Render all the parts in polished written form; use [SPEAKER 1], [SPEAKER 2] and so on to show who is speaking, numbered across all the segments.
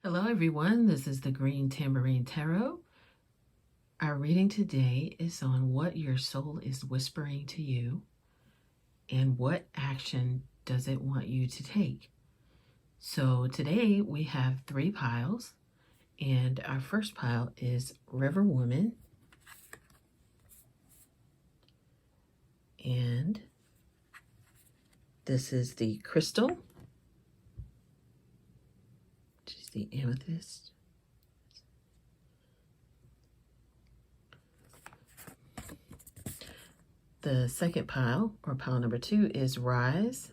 [SPEAKER 1] Hello everyone, this is the Green Tambourine Tarot. Our reading today is on what your soul is whispering to you and what action does it want you to take. So today we have 3 piles, and our first pile is River Woman, and this is the crystal, which is the amethyst. The second pile, or pile number 2, is Rise.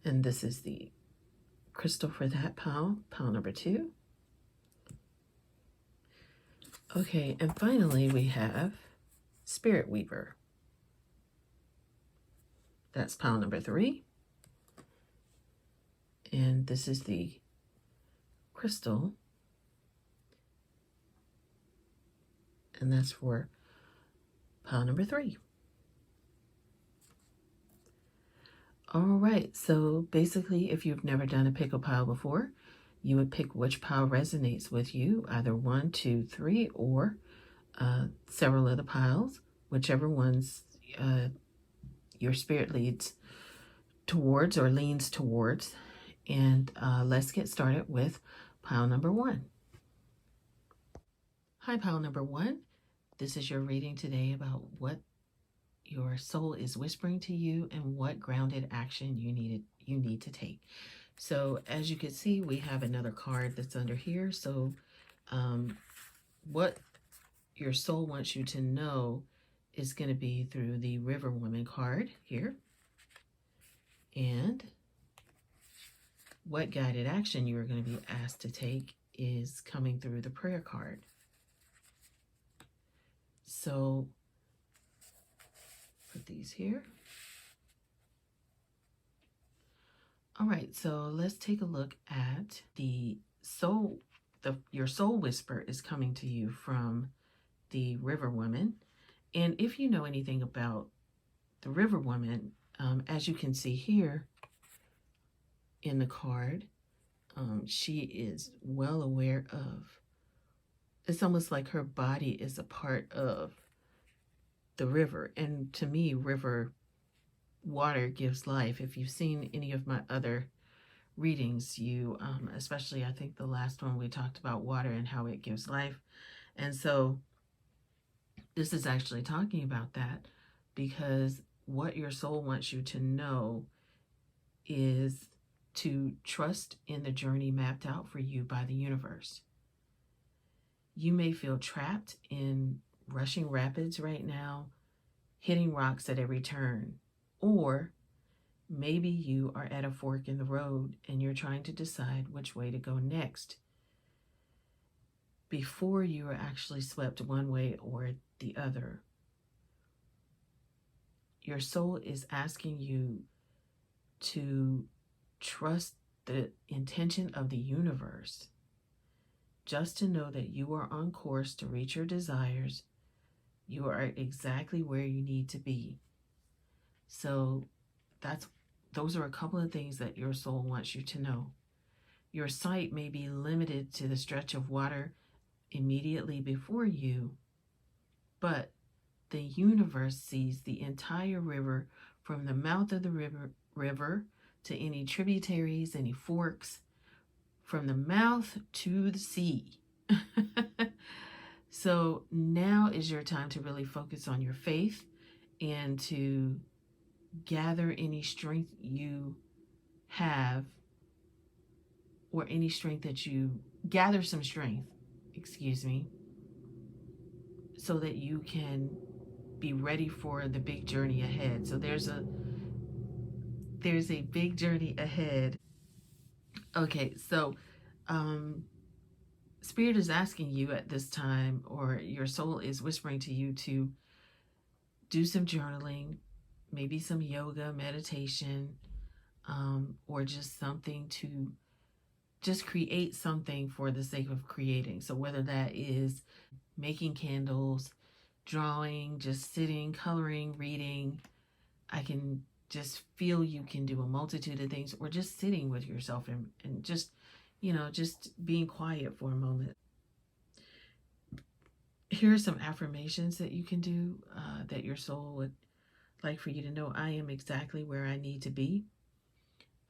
[SPEAKER 1] And this is the crystal for that pile, pile number 2. Okay, and finally we have Spirit Weaver. That's pile number 3. And this is the crystal. And that's for pile number 3. All right, so basically, if you've never done a pick a pile before, you would pick which pile resonates with you, either 1, 2, 3, or several of the piles, whichever ones your spirit leads towards or leans towards. And let's get started with pile number 1. Hi, pile number 1. This is your reading today about what your soul is whispering to you and what grounded action you need to take. So as you can see, we have another card that's under here. So what your soul wants you to know is going to be through the River Woman card here. And what guided action you are going to be asked to take is coming through the prayer card. So put these here. All right, so let's take a look at the soul. Your soul whisper is coming to you from the River Woman. And if you know anything about the River Woman, as you can see here in the card, she is well aware of, it's almost like her body is a part of the river. And to me, river water gives life. If you've seen any of my other readings, you, especially I think the last one we talked about water and how it gives life. And so this is actually talking about that, because what your soul wants you to know is to trust in the journey mapped out for you by the universe. You may feel trapped in rushing rapids right now, hitting rocks at every turn, or maybe you are at a fork in the road and you're trying to decide which way to go next before you are actually swept one way or the other. Your soul is asking you to trust the intention of the universe, just to know that you are on course to reach your desires. You are exactly where you need to be. So those are a couple of things that your soul wants you to know. Your sight may be limited to the stretch of water immediately before you, but the universe sees the entire river, from the mouth of the river to any tributaries, any forks, from the mouth to the sea. So now is your time to really focus on your faith and to gather any strength you have, or any strength that you gather some strength, so that you can be ready for the big journey ahead. So there's a big journey ahead. Okay, so Spirit is asking you at this time, or your soul is whispering to you, to do some journaling, maybe some yoga, meditation, or just something to just create something for the sake of creating. So whether that is making candles, drawing, just sitting, coloring, reading, I can just feel you can do a multitude of things, or just sitting with yourself and just, just being quiet for a moment. Here are some affirmations that you can do that your soul would like for you to know. I am exactly where I need to be.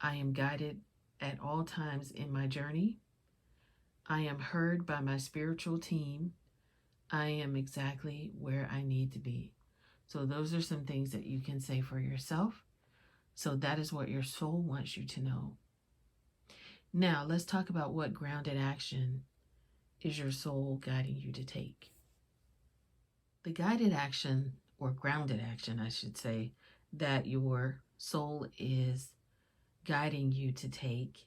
[SPEAKER 1] I am guided at all times in my journey. I am heard by my spiritual team. I am exactly where I need to be. So those are some things that you can say for yourself. So that is what your soul wants you to know. Now, let's talk about what grounded action is your soul guiding you to take. The guided action, or grounded action, I should say, that your soul is guiding you to take.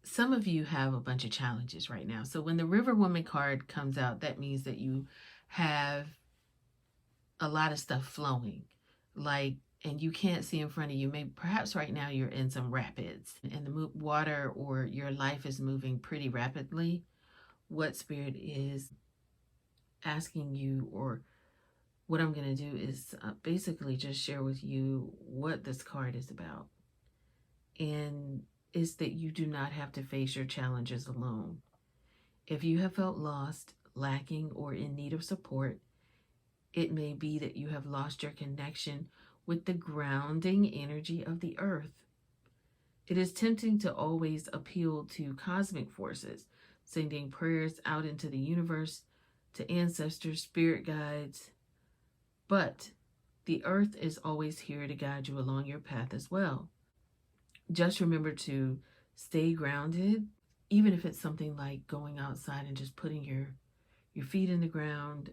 [SPEAKER 1] Some of you have a bunch of challenges right now. So when the River Woman card comes out, that means that you have a lot of stuff flowing, and you can't see in front of you. Maybe perhaps right now you're in some rapids and the water or your life is moving pretty rapidly. What Spirit is asking you, or what I'm going to do, is basically just share with you what this card is about. And it's that you do not have to face your challenges alone. If you have felt lost, lacking, or in need of support, it may be that you have lost your connection with the grounding energy of the earth. It is tempting to always appeal to cosmic forces, sending prayers out into the universe, to ancestors, spirit guides. But the earth is always here to guide you along your path as well. Just remember to stay grounded, even if it's something like going outside and just putting your feet in the ground.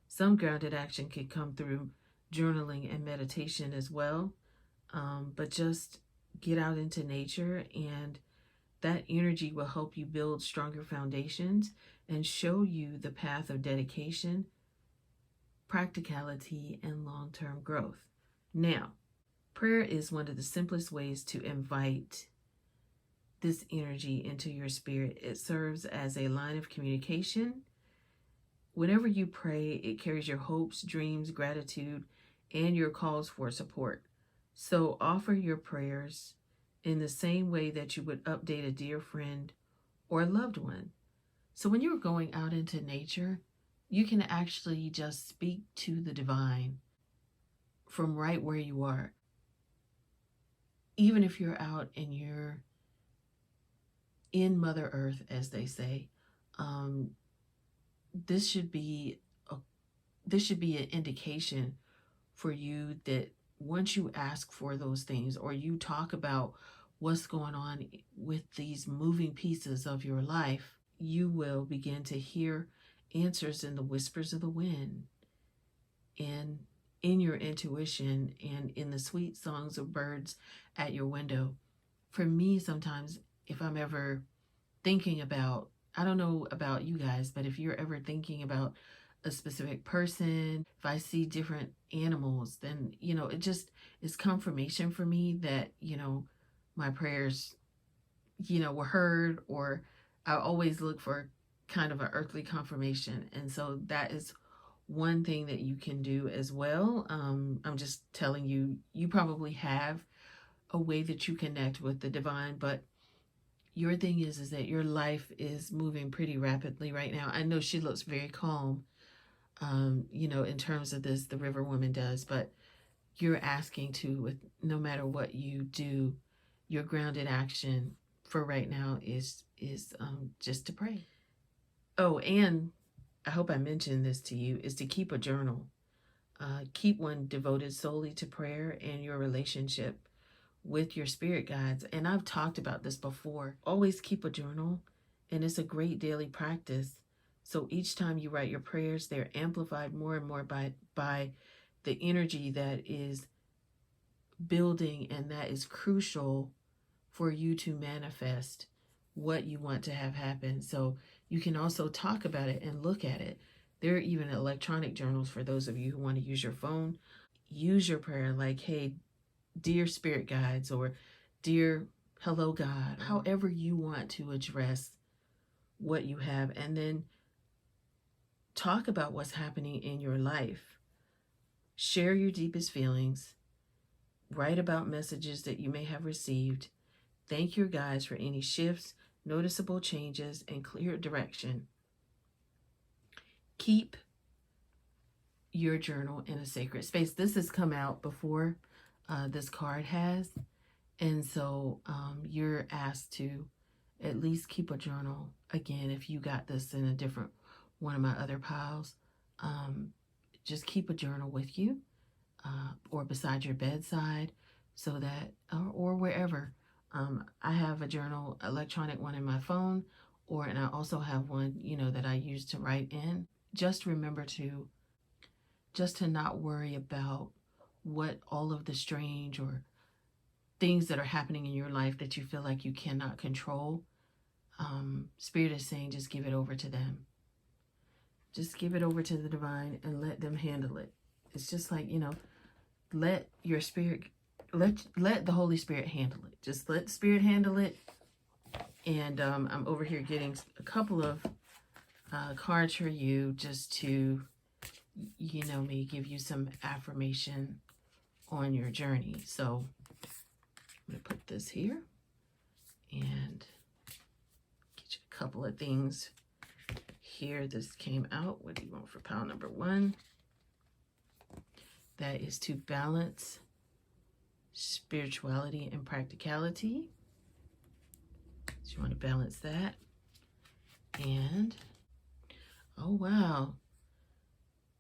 [SPEAKER 1] Some grounded action can come through journaling and meditation as well. But just get out into nature, and that energy will help you build stronger foundations and show you the path of dedication, practicality, and long-term growth. Now, prayer is one of the simplest ways to invite this energy into your spirit. It serves as a line of communication. Whenever you pray, it carries your hopes, dreams, gratitude, and your calls for support. So offer your prayers in the same way that you would update a dear friend or a loved one. So when you're going out into nature, you can actually just speak to the divine from right where you are. Even if you're out and you're in Mother Earth, as they say, this should be an indication for you that once you ask for those things, or you talk about what's going on with these moving pieces of your life, you will begin to hear answers in the whispers of the wind, and in your intuition, and in the sweet songs of birds at your window. For me, sometimes if I'm ever thinking about, I don't know about you guys, but if you're ever thinking about a specific person, if I see different animals, then, it just is confirmation for me that, my prayers, were heard, or I always look for kind of an earthly confirmation. And so that is one thing that you can do as well. I'm just telling you, you probably have a way that you connect with the divine, but your thing is that your life is moving pretty rapidly right now. I know she looks very calm, in terms of this, the River Woman does, but you're asking to, with no matter what you do, your grounded action for right now is just to pray. Oh, and I hope I mentioned this to you, is to keep a journal. Keep one devoted solely to prayer and your relationship with your spirit guides. And I've talked about this before. Always keep a journal, and it's a great daily practice. So each time you write your prayers, they're amplified more and more by the energy that is building, and that is crucial for you to manifest what you want to have happen. So you can also talk about it and look at it. There are even electronic journals for those of you who want to use your phone. Use your prayer like, hey, dear spirit guides, or dear hello God, however you want to address what you have, and then talk about what's happening in your life. Share your deepest feelings. Write about messages that you may have received. Thank your guides for any shifts, noticeable changes, and clear direction. Keep your journal in a sacred space. This has come out before this card has. And so you're asked to at least keep a journal. Again, if you got this in a different one of my other piles, just keep a journal with you or beside your bedside so that, or wherever. I have a journal, electronic one in my phone, and I also have one, that I use to write in. Just remember to not worry about what all of the strange or things that are happening in your life that you feel like you cannot control. Spirit is saying just give it over to them. Just give it over to the divine and let them handle it. It's just like, let your spirit, let the Holy Spirit handle it. Just let Spirit handle it. And I'm over here getting a couple of cards for you just to, me give you some affirmation on your journey. So I'm going to put this here and get you a couple of things here. This came out. What do you want for pile number 1? That is to balance spirituality and practicality. So you want to balance that. And, oh wow.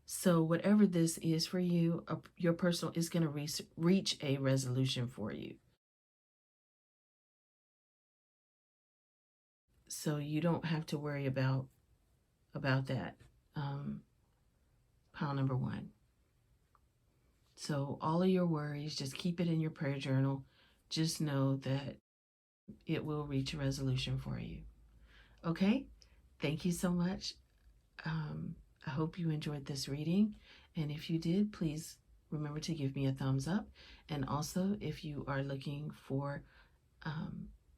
[SPEAKER 1] So whatever this is for you, your personal is going to reach a resolution for you. So you don't have to worry about that. Pile number 1. So all of your worries, just keep it in your prayer journal. Just know that it will reach a resolution for you. Okay? Thank you so much. I hope you enjoyed this reading. And if you did, please remember to give me a thumbs up. And also, if you are looking for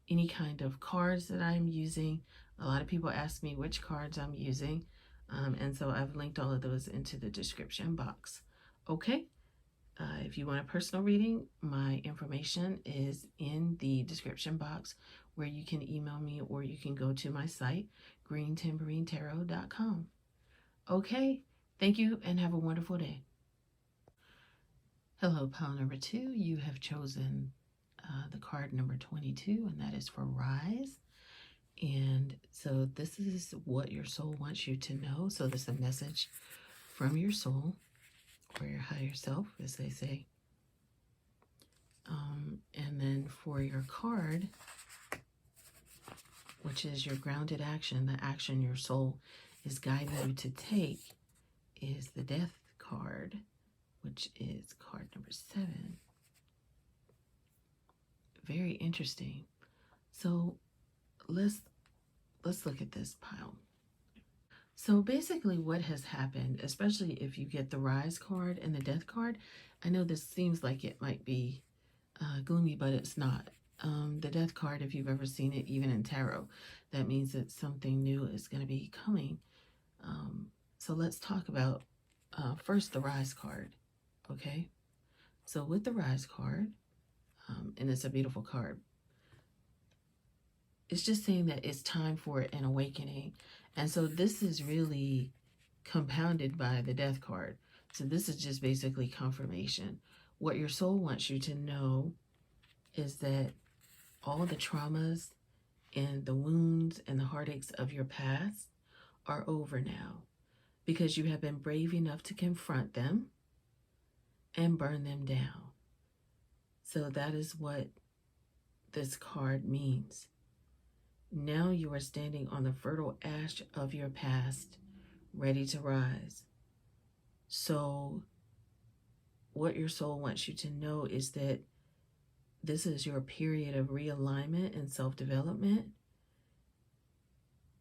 [SPEAKER 1] any kind of cards that I'm using, a lot of people ask me which cards I'm using. And so I've linked all of those into the description box. Okay? If you want a personal reading, my information is in the description box where you can email me or you can go to my site, greentambourinetarot.com. Okay, thank you and have a wonderful day. Hello, pile number 2. You have chosen the card number 22, and that is for Rise. And so this is what your soul wants you to know. So this is a message from your soul or your higher self, as they say. And then for your card, which is your grounded action, the action your soul is guiding you to take, is the Death card, which is card number 7. Very interesting. So let's look at this pile. So basically what has happened, especially if you get the Rise card and the Death card, I know this seems like it might be gloomy, but it's not. The Death card, if you've ever seen it, even in tarot, that means that something new is going to be coming. So let's talk about first the Rise card. Okay, so with the Rise card, and it's a beautiful card, it's just saying that it's time for an awakening. And so this is really compounded by the Death card. So this is just basically confirmation. What your soul wants you to know is that all the traumas and the wounds and the heartaches of your past are over now, because you have been brave enough to confront them and burn them down. So that is what this card means. Now you are standing on the fertile ash of your past, ready to rise. So what your soul wants you to know is that this is your period of realignment and self-development.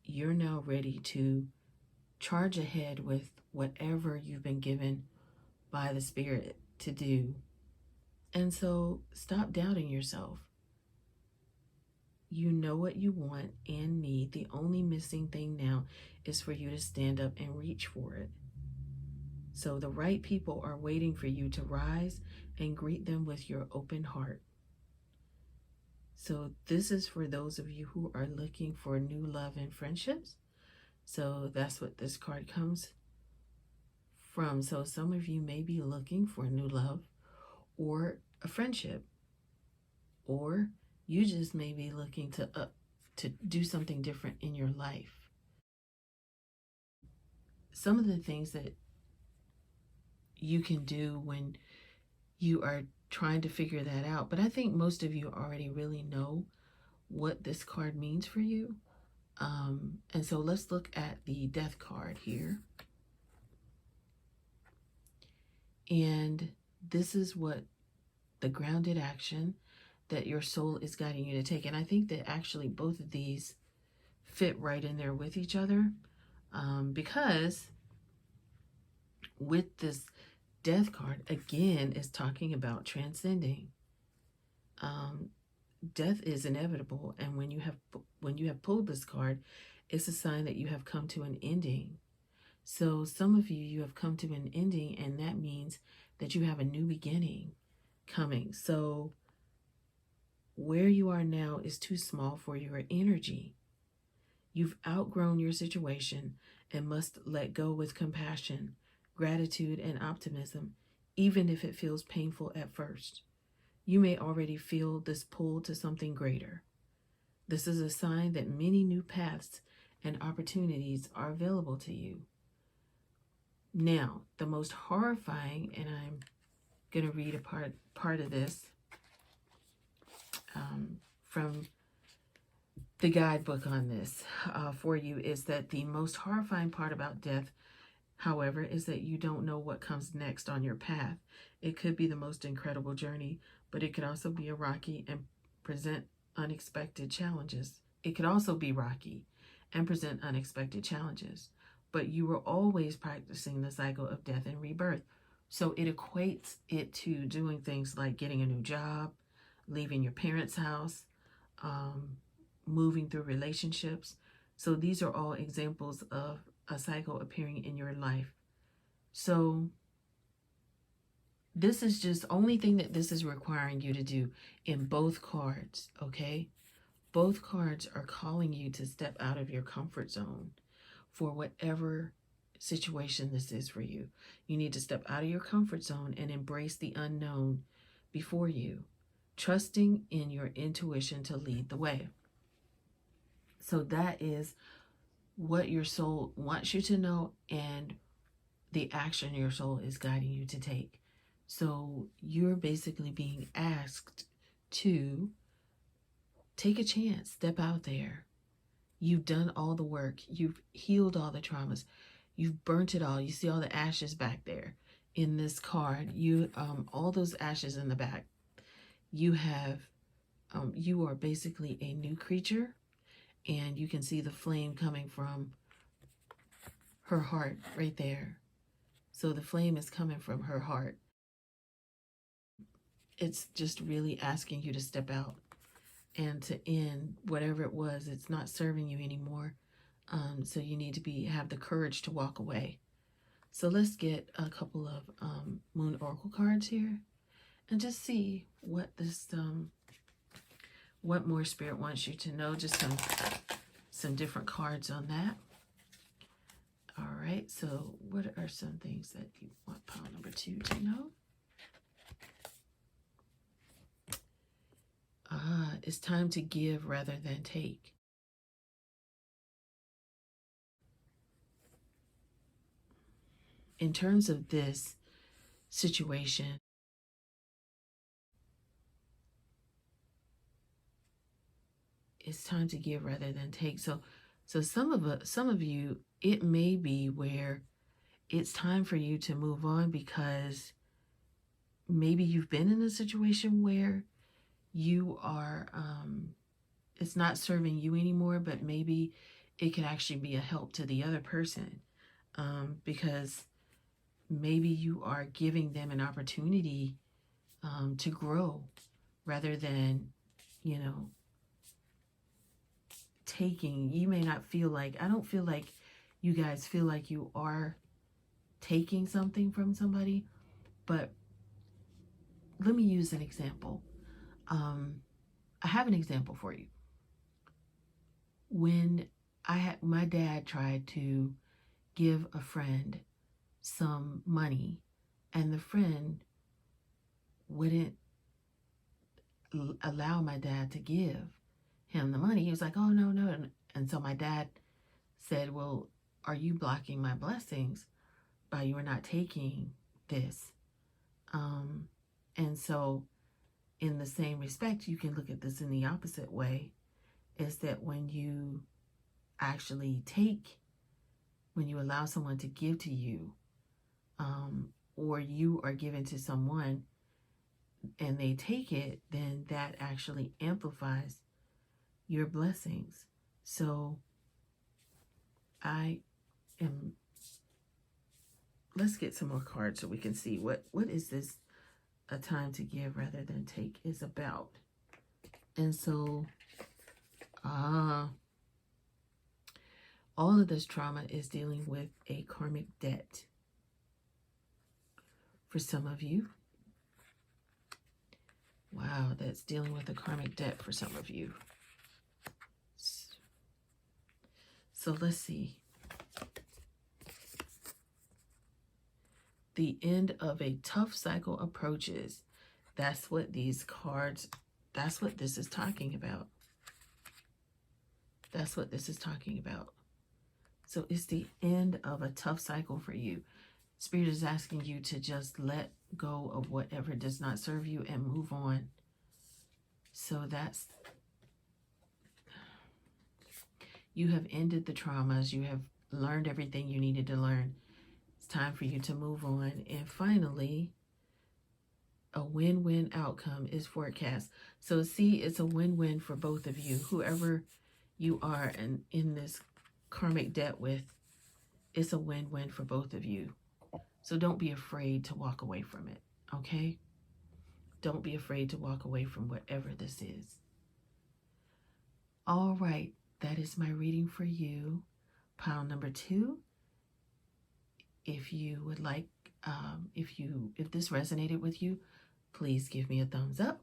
[SPEAKER 1] You're now ready to charge ahead with whatever you've been given by the Spirit to do. And so stop doubting yourself. You know what you want and need. The only missing thing now is for you to stand up and reach for it. So the right people are waiting for you to rise and greet them with your open heart. So this is for those of you who are looking for new love and friendships. So that's what this card comes from. So some of you may be looking for new love or a friendship, or you just may be looking to do something different in your life. Some of the things that you can do when you are trying to figure that out, but I think most of you already really know what this card means for you. And so let's look at the Death card here. And this is what the grounded action that your soul is guiding you to take. And I think that actually both of these fit right in there with each other, because with this Death card, again, is talking about transcending. Death is inevitable, and when you have pulled this card, it's a sign that you have come to an ending. So some of you have come to an ending, and that means that you have a new beginning coming. So where you are now is too small for your energy. You've outgrown your situation and must let go with compassion, gratitude, and optimism, even if it feels painful at first. You may already feel this pull to something greater. This is a sign that many new paths and opportunities are available to you. Now, the most horrifying, and I'm going to read a part of this from the guidebook on this for you, is that the most horrifying part about death, however, is that you don't know what comes next on your path. It could be the most incredible journey, but it could also be a rocky and present unexpected challenges. It could also be rocky and present unexpected challenges, but you were always practicing the cycle of death and rebirth. So it equates it to doing things like getting a new job, leaving your parents' house, moving through relationships. So these are all examples of a cycle appearing in your life. So this is just only thing that this is requiring you to do in both cards, okay? Both cards are calling you to step out of your comfort zone for whatever situation this is for you. You need to step out of your comfort zone and embrace the unknown before you, trusting in your intuition to lead the way. So that is what your soul wants you to know and the action your soul is guiding you to take. So you're basically being asked to take a chance, step out there. You've done all the work. You've healed all the traumas. You've burnt it all. You see all the ashes back there in this card. You all those ashes in the back. You have you are basically a new creature, and you can see the flame coming from her heart right there. So the flame is coming from her heart. It's just really asking you to step out and to end whatever it was. It's not serving you anymore. So you need to have the courage to walk away. So let's get a couple of Moon Oracle cards here and just see what this what more Spirit wants you to know. Just some different cards on that. All right, so what are some things that you want pile number 2 to know? It's time to give rather than take. In terms of this situation, it's time to give rather than take. So some of you, it may be where it's time for you to move on because maybe you've been in a situation where you are it's not serving you anymore, but maybe it could actually be a help to the other person, because maybe you are giving them an opportunity to grow rather than, taking. You may not feel like, I don't feel like you guys feel like you are taking something from somebody, but let me use an example. I have an example for you. When my dad tried to give a friend some money, and the friend wouldn't allow my dad to give him the money. He was like, "Oh, no, no." And so my dad said, "Well, are you blocking my blessings by you are not taking this?" And so in the same respect, you can look at this in the opposite way, is that when you actually take, when you allow someone to give to you, or you are given to someone and they take it, then that actually amplifies your blessings. So I am, let's get some more cards so we can see what is this a time to give rather than take is about. And so all of this trauma is dealing with a karmic debt for some of you. Wow, that's dealing with a karmic debt for some of you. So let's see. The end of a tough cycle approaches. That's what these cards, that's what this is talking about. That's what this is talking about. So it's the end of a tough cycle for you. Spirit is asking you to just let go of whatever does not serve you and move on. So that's, you have ended the traumas. You have learned everything you needed to learn. It's time for you to move on. And finally, a win-win outcome is forecast. So see, it's a win-win for both of you. Whoever you are and in this karmic debt with, it's a win-win for both of you. So don't be afraid to walk away from it, okay? Don't be afraid to walk away from whatever this is. All right, that is my reading for you. Pile number 2. If you would like, if this resonated with you, please give me a thumbs up.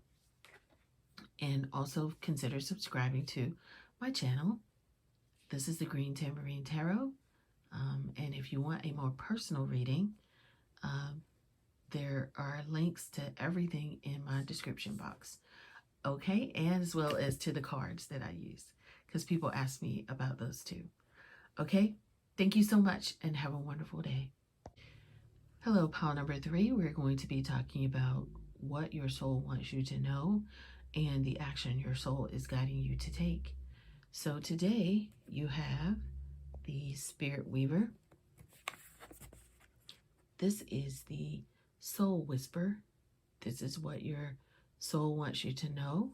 [SPEAKER 1] And also consider subscribing to my channel. This is the Green Tambourine Tarot. And if you want a more personal reading, there are links to everything in my description box. Okay, and as well as to the cards that I use, because people ask me about those too. Okay, thank you so much and have a wonderful day. Hello, pile number 3. We're going to be talking about what your soul wants you to know and the action your soul is guiding you to take. So today you have the Spirit Weaver. This is the Soul Whisper. This is what your soul wants you to know.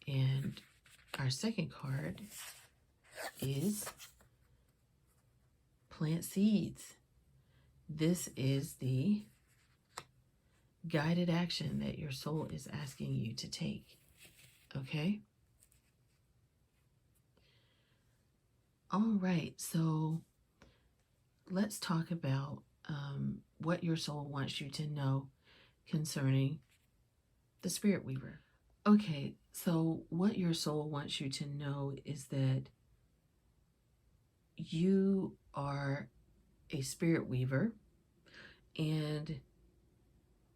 [SPEAKER 1] And our second card is Plant Seeds. This is the guided action that your soul is asking you to take. Okay? All right, so let's talk about what your soul wants you to know concerning the Spirit Weaver. Okay, so what your soul wants you to know is that you are a Spirit Weaver and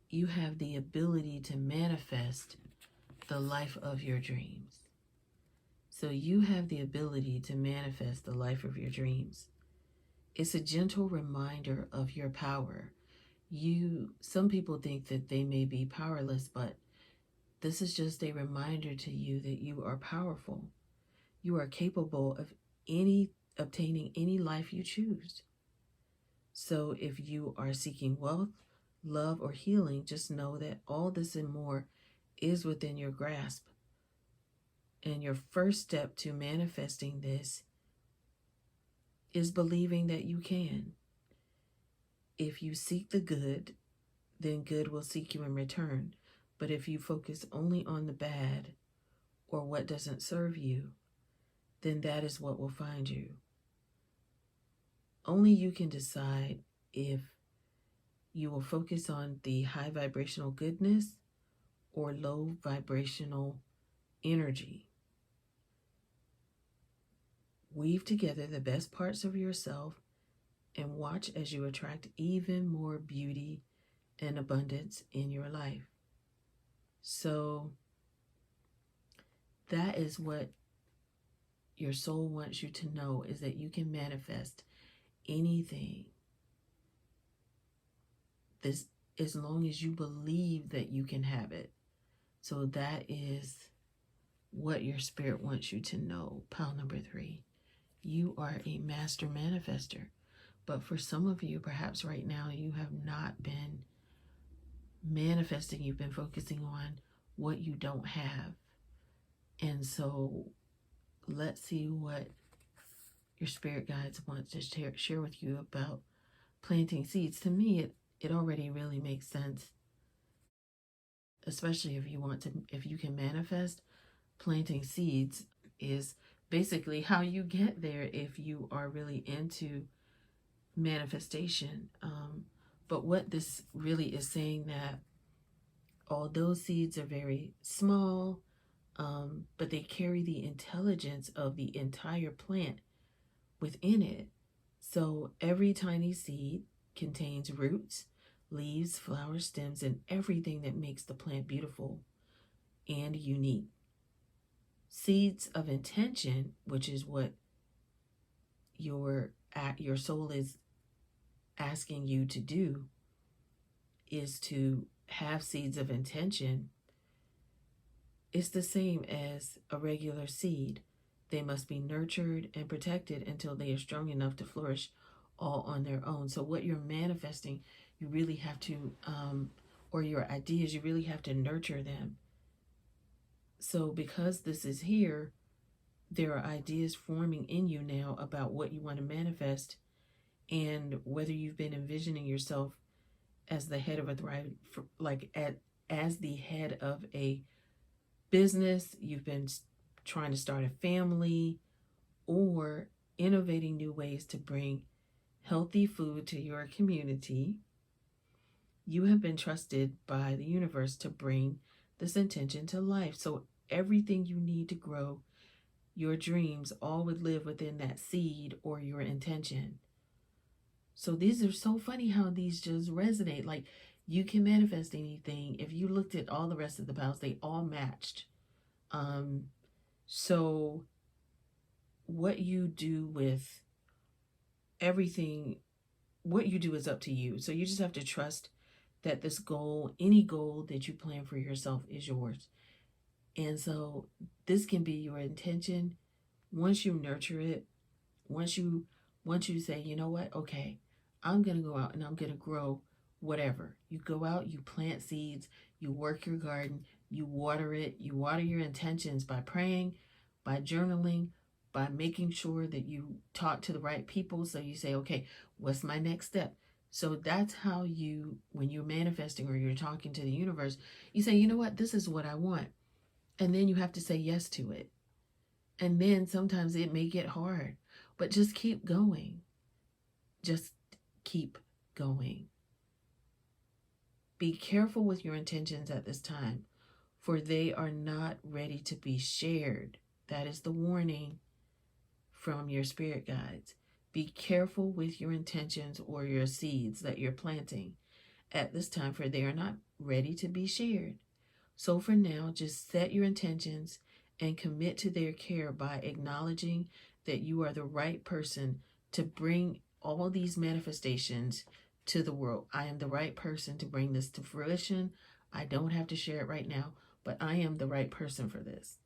[SPEAKER 1] you have the ability to manifest the life of your dreams. So you have the ability to manifest the life of your dreams. It's a gentle reminder of your power. Some people think that they may be powerless, but this is just a reminder to you that you are powerful. You are capable of obtaining any life you choose. So if you are seeking wealth, love, or healing, just know that all this and more is within your grasp. And your first step to manifesting this is believing that you can. If you seek the good, then good will seek you in return. But if you focus only on the bad or what doesn't serve you, then that is what will find you. Only you can decide if you will focus on the high vibrational goodness or low vibrational energy. Weave together the best parts of yourself and watch as you attract even more beauty and abundance in your life. So that is what your soul wants you to know, is that you can manifest anything, this, as long as you believe that you can have it. So that is what your spirit wants you to know. Pile number 3, you are a master manifester. But for some of you, perhaps right now, you have not been manifesting. You've been focusing on what you don't have. And so let's see what your spirit guides want to share with you about planting seeds. To me, it already really makes sense, especially if you can manifest. Planting seeds is basically how you get there if you are really into manifestation. But what this really is saying, that although seeds are very small, but they carry the intelligence of the entire plant within it. So every tiny seed contains roots, leaves, flowers, stems, and everything that makes the plant beautiful and unique. Seeds of intention, which is what your soul is asking you to do, is to have seeds of intention. It's the same as a regular seed. They must be nurtured and protected until they are strong enough to flourish all on their own. So what you're manifesting, you really have to, or your ideas, you really have to nurture them. So because this is here, there are ideas forming in you now about what you want to manifest, and whether you've been envisioning yourself as the head of a as the head of a business, you've been trying to start a family, or innovating new ways to bring healthy food to your community. You have been trusted by the universe to bring this intention to life. So everything you need to grow your dreams all would live within that seed or your intention. So these are so funny how these just resonate. Like, you can manifest anything. If you looked at all the rest of the piles, they all matched. So what you do with everything, what you do is up to you. So you just have to trust that this goal, any goal that you plan for yourself, is yours. And so this can be your intention. Once you nurture it, once you say, you know what, okay, I'm going to go out and I'm going to grow whatever. You go out, you plant seeds, you work your garden, you water it, you water your intentions by praying, by journaling, by making sure that you talk to the right people. So you say, okay, what's my next step? So that's how you, when you're manifesting or you're talking to the universe, you say, you know what, this is what I want. And then you have to say yes to it. And then sometimes it may get hard, but just keep going. Just keep going. Be careful with your intentions at this time, for they are not ready to be shared. That is the warning from your spirit guides. Be careful with your intentions or your seeds that you're planting at this time, for they are not ready to be shared. So for now, just set your intentions and commit to their care by acknowledging that you are the right person to bring all these manifestations to the world. I am the right person to bring this to fruition. I don't have to share it right now, but I am the right person for this.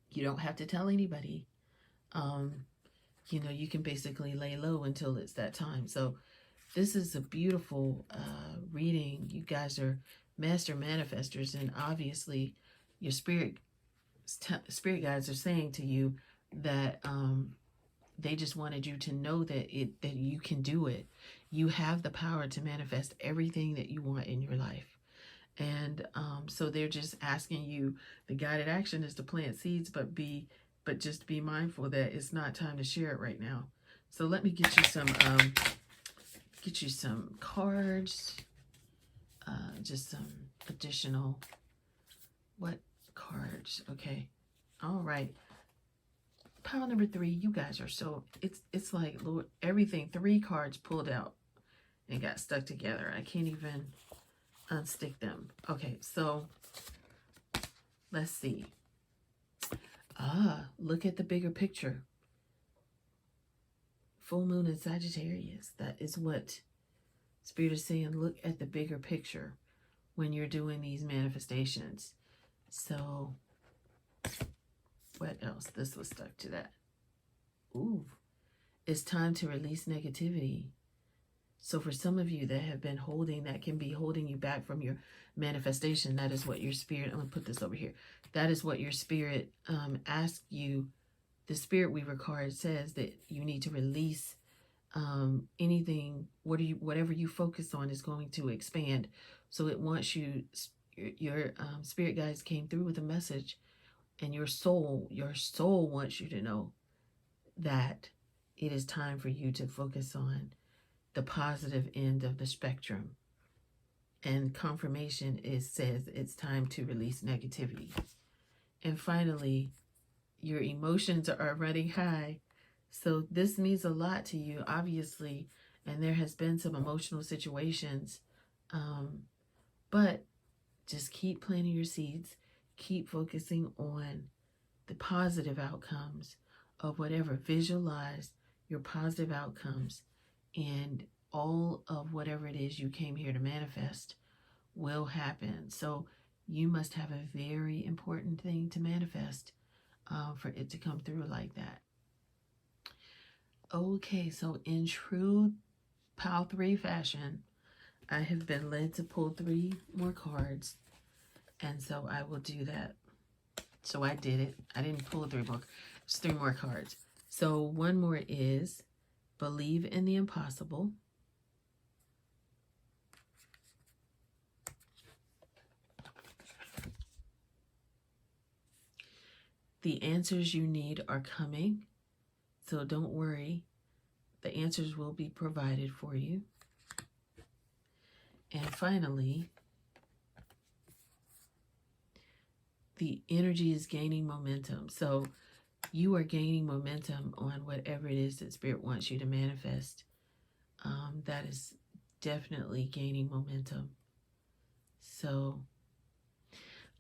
[SPEAKER 1] You don't have to tell anybody. You can basically lay low until it's that time. So this is a beautiful reading. You guys are master manifestors, and obviously your spirit guides are saying to you that they just wanted you to know that you can do it. You have the power to manifest everything that you want in your life. And so they're just asking you, the guided action is to plant seeds, but just be mindful that it's not time to share it right now. So let me get you some get you some cards, just some additional, what cards? Okay. All right. Pile number 3, you guys are so, it's like, Lord, everything, 3 cards pulled out and got stuck together. I can't even unstick them. Okay, so let's see. Look at the bigger picture. Full moon in Sagittarius. That is what Spirit is saying. Look at the bigger picture when you're doing these manifestations. So what else? This was stuck to that. Ooh, it's time to release negativity. So for some of you that have been holding, that can be holding you back from your manifestation, that is what your spirit, I'm going to put this over here. That is what your spirit asks you. The Spirit Weaver card says that you need to release anything, whatever you focus on is going to expand. So it wants you, your spirit guides came through with a message, and your soul wants you to know that it is time for you to focus on the positive end of the spectrum. And confirmation says it's time to release negativity. And finally, your emotions are running high. So this means a lot to you, obviously, and there has been some emotional situations. But just keep planting your seeds. Keep focusing on the positive outcomes of whatever. Visualize your positive outcomes, and all of whatever it is you came here to manifest will happen. So you must have a very important thing to manifest for it to come through like that. Okay, so in true pile 3 fashion, I have been led to pull 3 more cards, and so I will do that. So I did it. I didn't pull 3 more. It's 3 more cards. So one more is believe in the impossible. The answers you need are coming, so don't worry. The answers will be provided for you. And finally, the energy is gaining momentum. So you are gaining momentum on whatever it is that Spirit wants you to manifest. That is definitely gaining momentum. So,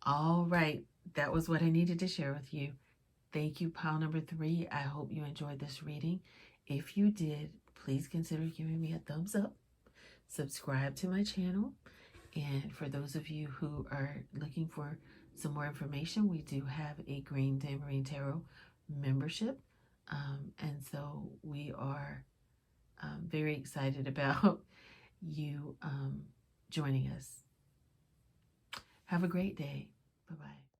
[SPEAKER 1] all right. That was what I needed to share with you. Thank you, pile number 3. I hope you enjoyed this reading. If you did, please consider giving me a thumbs up. Subscribe to my channel. And for those of you who are looking for some more information, we do have a Green Tambourine Tarot membership. And so we are very excited about you joining us. Have a great day. Bye-bye.